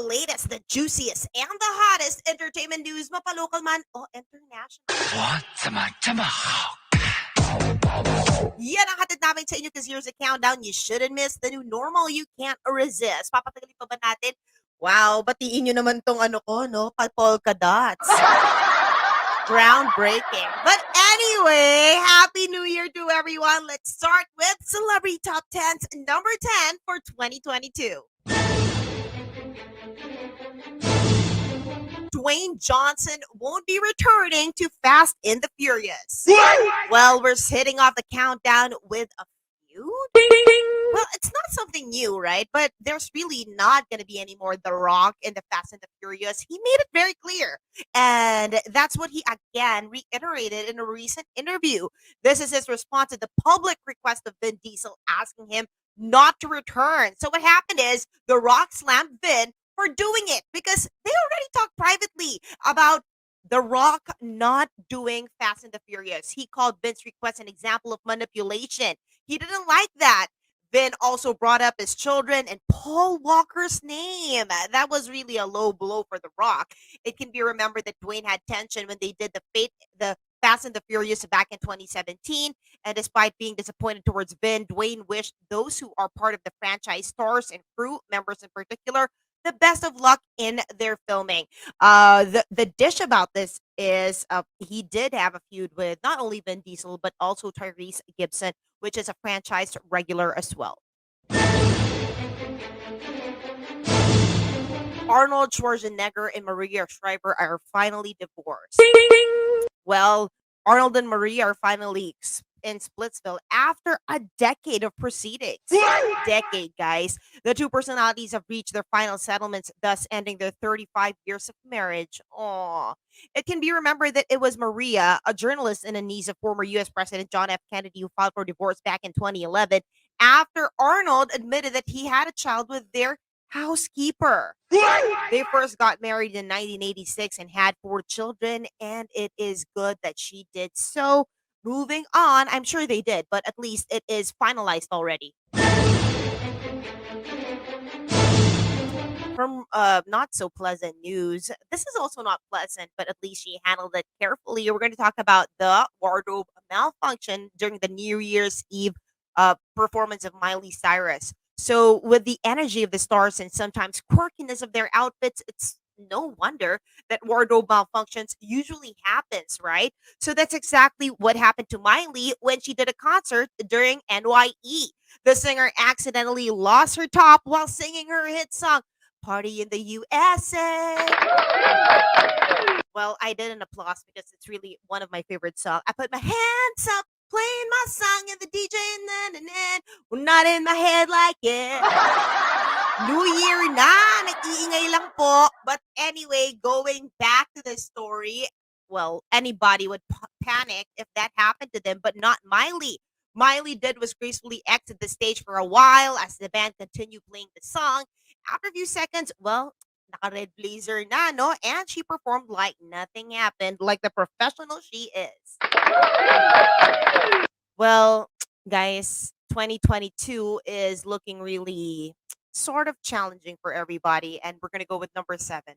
latest, the juiciest, and the hottest entertainment news, mapalocal man o international. What? Tomahawk. Yan ang hatid namin sa inyo kasi here's a countdown you shouldn't miss, the new normal you can't resist. Papatagalin pa ba natin? Wow, batiin nyo naman tong ano ko, no? Polka dots. Groundbreaking. But anyway, Happy New Year to everyone. Let's start with Celebrity Top 10's number 10 for 2022. Dwayne Johnson won't be returning to Fast and the Furious. Well, we're hitting off the countdown with a feud. Well, it's not something new, right? But there's really not going to be any more The Rock in the Fast and the Furious. He made it very clear. And that's what he again reiterated in a recent interview. This is his response to the public request of Vin Diesel asking him not to return. So what happened is The Rock slammed Vin for doing it because they already talked privately about The Rock not doing Fast and the Furious. He called Vin's request an example of manipulation. He didn't like that. Vin also brought up his children and Paul Walker's name. That was really a low blow for The Rock. It can be remembered that Dwayne had tension when they did the Fast and the Furious back in 2017. And despite being disappointed towards Vin, Dwayne wished those who are part of the franchise, stars and crew members in particular, the best of luck in their filming. The dish about this is he did have a feud with not only Vin Diesel but also Tyrese Gibson, which is a franchise regular as well. Arnold Schwarzenegger and Maria Shriver are finally divorced. Well, Arnold and Maria are finally in Splitsville after a decade of proceedings. Decade, guys. The two personalities have reached their final settlements, thus ending their 35 years of marriage. Aww. It can be remembered that it was Maria, a journalist and a niece of former U.S. President John F. Kennedy, who filed for divorce back in 2011 after Arnold admitted that he had a child with their housekeeper. They first got married in 1986 and had 4 children, and it is good that she did so. Moving on, I'm sure they did, but at least it is finalized already. From not so pleasant news, this is also not pleasant, but at least she handled it carefully. We're going to talk about the wardrobe malfunction during the New Year's Eve performance of Miley Cyrus. So, with the energy of the stars and sometimes quirkiness of their outfits, it's no wonder that wardrobe malfunctions usually happens, right? So that's exactly what happened to Miley when she did a concert during NYE. The singer accidentally lost her top while singing her hit song Party in the USA. Well, I didn't applaud because it's really one of my favorite songs. I put my hands up playing my song and the DJ not in my head like it. New Year na, nag-iingay lang po. But anyway, going back to the story, well, anybody would panic if that happened to them, but not Miley. Miley did was gracefully exit the stage for a while as the band continued playing the song. After a few seconds, well, naka-red blazer na, no? And she performed like nothing happened, like the professional she is. Well, guys, 2022 is looking really sort of challenging for everybody, and we're going to go with number 7.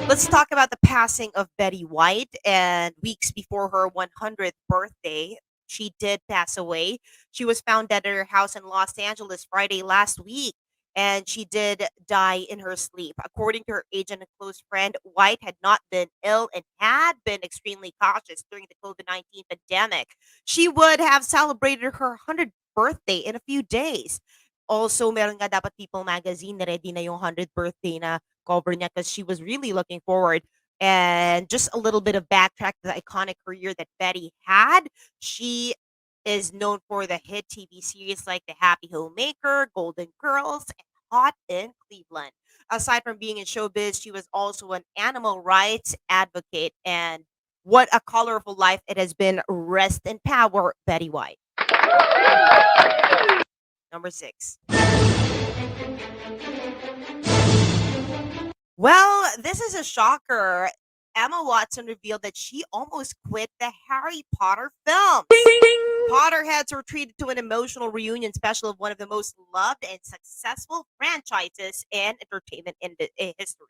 Let's talk about the passing of Betty White, and weeks before her 100th birthday, she did pass away. She was found dead at her house in Los Angeles Friday last week, and she did die in her sleep. According to her agent and close friend, White had not been ill and had been extremely cautious during the COVID-19 pandemic. She would have celebrated her 100th birthday in a few days. Also, meron nga dapat People magazine na ready na yung 100th birthday na cover niya because she was really looking forward. And just a little bit of backtrack to the iconic career that Betty had. She is known for the hit TV series like The Happy Homemaker, Golden Girls, and Hot in Cleveland. Aside from being in showbiz, she was also an animal rights advocate. And what a colorful life it has been. Rest in power, Betty White. Number 6. Well, this is a shocker. Emma Watson revealed that she almost quit the Harry Potter films. Potterheads were treated to an emotional reunion special of one of the most loved and successful franchises in entertainment history.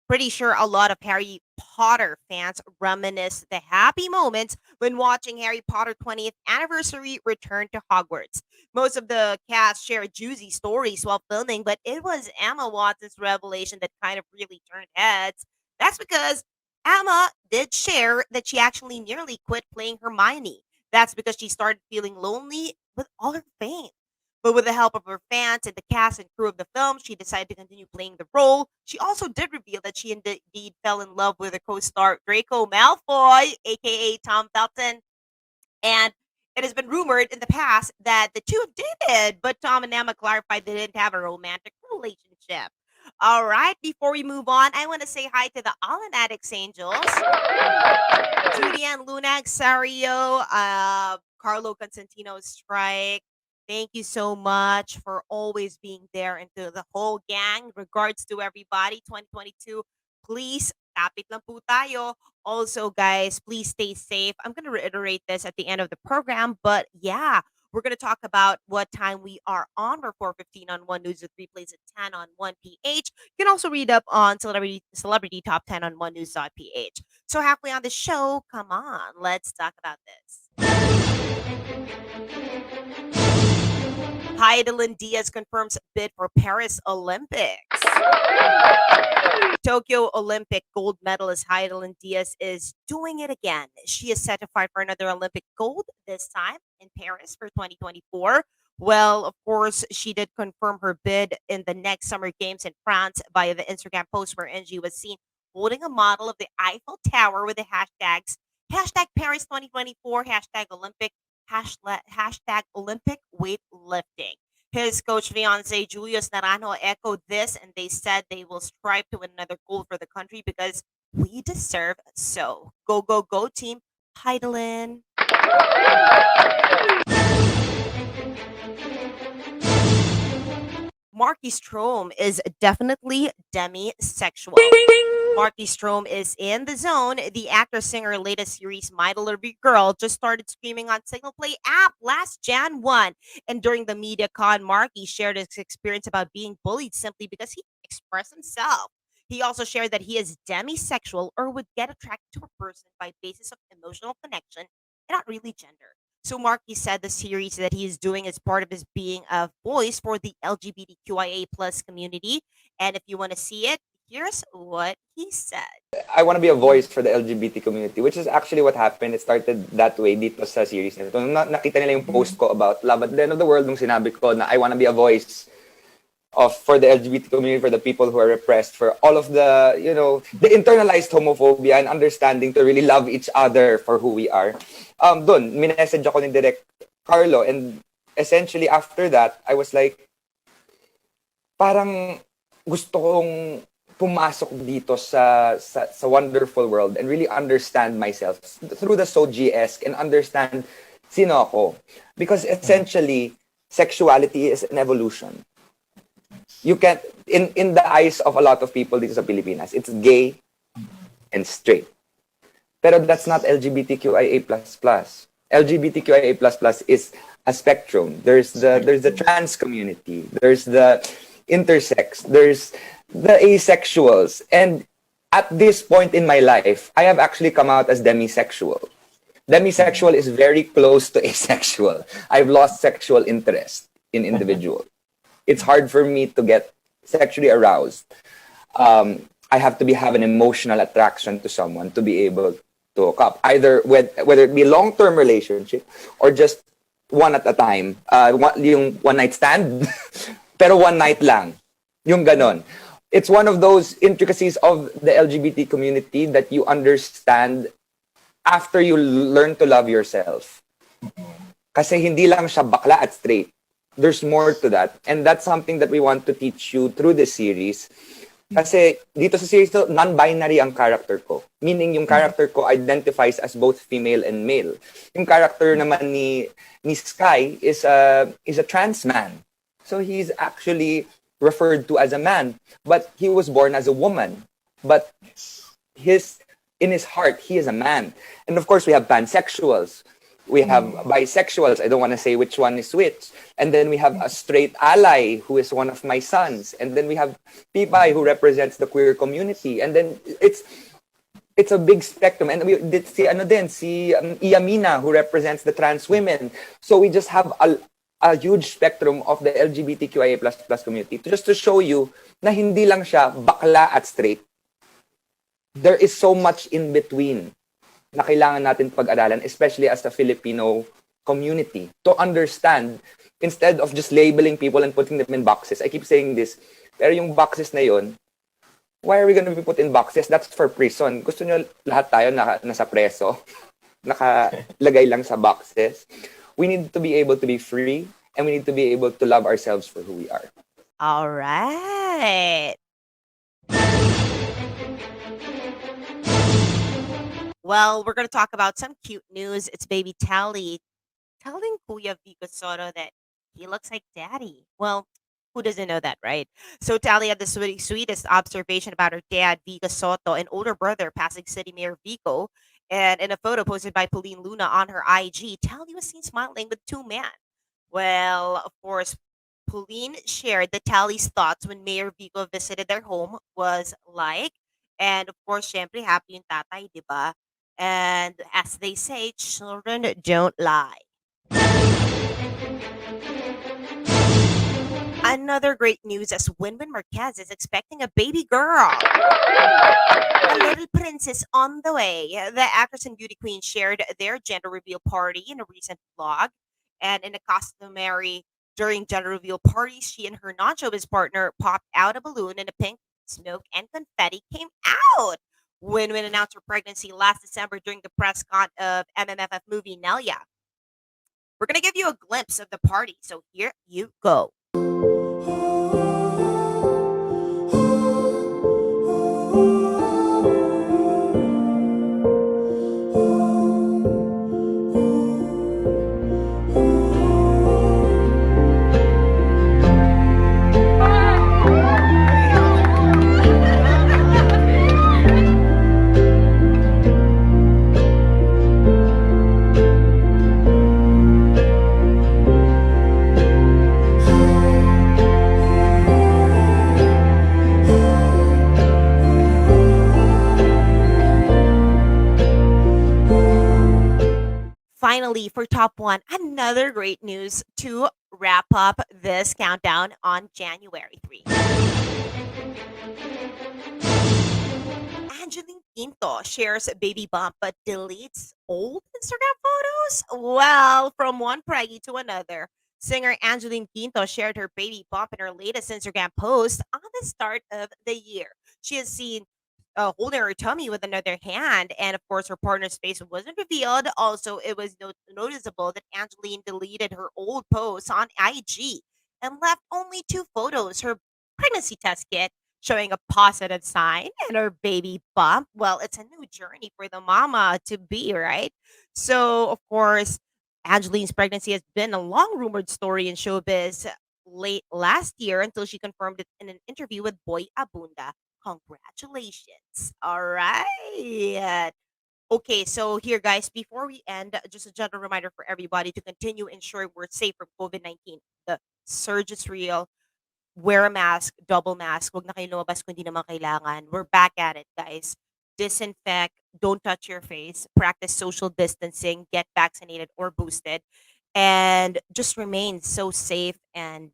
Pretty sure a lot of Harry Potter fans reminisce the happy moments when watching Harry Potter 20th anniversary return to Hogwarts. Most of the cast shared juicy stories while filming, but it was Emma Watson's revelation that kind of really turned heads. That's because Emma did share that she actually nearly quit playing Hermione. That's because she started feeling lonely with all her fame. But with the help of her fans and the cast and crew of the film, she decided to continue playing the role. She also did reveal that she indeed fell in love with her co-star Draco Malfoy, aka Tom Felton, and it has been rumored in the past that the two have dated, but Tom and Emma clarified they didn't have a romantic relationship. All right, before we move on, I want to say hi to the All in Addicts Angels, Julian Lunag, Sario, Carlo Constantino Strike. Thank you so much for always being there and to the whole gang. Regards to everybody, 2022. Please, kapit lang po tayo. Also, guys, please stay safe. I'm going to reiterate this at the end of the program, but yeah, we're going to talk about what time we are on. We're 4:15 on One News with replays at 10 on 1PH. You can also read up on Celebrity Top 10 on One News.ph. So halfway on the show, come on, let's talk about this. Heidel and Diaz confirms bid for Paris Olympics. Tokyo Olympic gold medalist Heidel Diaz is doing it again. She is set to fight for another Olympic gold, this time in Paris for 2024. Well, of course, she did confirm her bid in the next Summer Games in France via the Instagram post where Angie was seen holding a model of the Eiffel Tower with the hashtags hashtag Paris 2024, hashtag Olympic, hashtag Olympic weightlifting. His coach fiance Julius Naranjo echoed this, and they said they will strive to win another gold for the country because we deserve so. Go, go, go, team. Heidelin. Marquis Trume is definitely demisexual. Marquis Trume is in the zone. The actor singer latest series My Delivery Girl just started streaming on Signal Play app last Jan 1. And during the media con, Marquis shared his experience about being bullied simply because he expressed himself. He also shared that he is demisexual or would get attracted to a person by basis of emotional connection and not really gender. So Marky said the series that he is doing is part of his being a voice for the LGBTQIA plus community. And if you want to see it, here's what he said. I want to be a voice for the LGBT community, which is actually what happened. It started that way dito sa series na ito. Nakita nila yung post ko about love at the end of the world nung sinabi ko na I want to be a voice for the LGBT community, for the people who are repressed, for all of the, the internalized homophobia and understanding to really love each other for who we are. Doon, minessage ako ni Direct Carlo, and essentially after that, I was like, parang gusto kong pumasok dito sa wonderful world and really understand myself through the SoG-esque and understand sino ako. Because essentially, sexuality is an evolution. You can't, in the eyes of a lot of people dito sa Pilipinas, it's gay and straight. Pero that's not LGBTQIA++. LGBTQIA++ is a spectrum. There's the trans community. There's the intersex. There's the asexuals. And at this point in my life, I have actually come out as demisexual. Demisexual is very close to asexual. I've lost sexual interest in individuals. It's hard for me to get sexually aroused. I have to have an emotional attraction to someone to be able to hook up, either whether it be a long-term relationship or just one at a time. Yung one-night stand, pero one night lang. Yung ganon. It's one of those intricacies of the LGBT community that you understand after you learn to love yourself. Kasi hindi lang siya bakla at straight. There's more to that. And that's something that we want to teach you through this series. Kasi dito sa series, non-binary ang character ko. Meaning yung character ko identifies as both female and male. Yung character naman ni Sky is a trans man. So he's actually referred to as a man. But he was born as a woman. But his in his heart, he is a man. And of course, we have pansexuals. We have bisexuals. I don't want to say which one is which. And then we have a straight ally who is one of my sons. And then we have Pipay who represents the queer community. And then it's a big spectrum. And we did see Iamina who represents the trans women. So we just have a huge spectrum of the LGBTQIA++ community just to show you na hindi lang siya bakla at straight. There is so much in between na kailangan natin pag-aralan, especially as a Filipino community, to understand, instead of just labeling people and putting them in boxes. I keep saying this, pero yung boxes na yun, why are we gonna be put in boxes? That's for prison. Gusto nyo lahat tayo nasa preso, nakalagay lang sa boxes. We need to be able to be free, and we need to be able to love ourselves for who we are. All right. Well, we're going to talk about some cute news. It's baby Tally telling Kuya Vico Soto that he looks like daddy. Well, who doesn't know that, right? So Tally had the sweetest observation about her dad, Vico Soto, and older brother, passing city mayor Vico. And in a photo posted by Pauline Luna on her IG, Tally was seen smiling with two men. Well, of course, Pauline shared the Tally's thoughts when Mayor Vico visited their home was like. And of course, syempre, happy yung tatay, di ba? And as they say, children don't lie. Another great news as Winwin Marquez is expecting a baby girl. A little princess on the way. The actress and beauty queen shared their gender reveal party in a recent vlog. And in a customary during gender reveal party, she and her non-showbiz partner popped out a balloon and a pink smoke and confetti came out. Winwin announced her pregnancy last December during the press con of MMFF movie Nelia. We're going to give you a glimpse of the party, so here you go. Finally, for top one, another great news to wrap up this countdown on January 3. Angeline Quinto shares baby bump but deletes old Instagram photos? Well, from one preggy to another, singer Angeline Quinto shared her baby bump in her latest Instagram post on the start of the year. She is seen holding her tummy with another hand, and of course, her partner's face wasn't revealed. Also, it was noticeable that Angeline deleted her old posts on IG and left only two photos: her pregnancy test kit showing a positive sign and her baby bump. Well, it's a new journey for the mama to be, right? So, of course, Angeline's pregnancy has been a long rumored story in showbiz late last year until she confirmed it in an interview with Boy Abunda. Congratulations. All right. Okay, so here, guys, before we end, just a gentle reminder for everybody to continue ensuring we're safe from COVID-19. The surge is real. Wear a mask, double mask. Huwag na kayo lumabas kung di naman kailangan. We're back at it, guys. Disinfect, don't touch your face, practice social distancing, get vaccinated or boosted, and just remain so safe and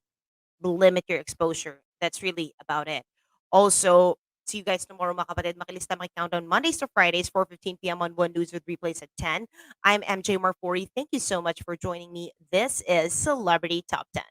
limit your exposure. That's really about it. Also, see you guys tomorrow, mga kapatid. Makilista countdown Mondays to Fridays, 4:15 p.m. on One News with replays at 10. I'm MJ Marfori. Thank you so much for joining me. This is Celebrity Top 10.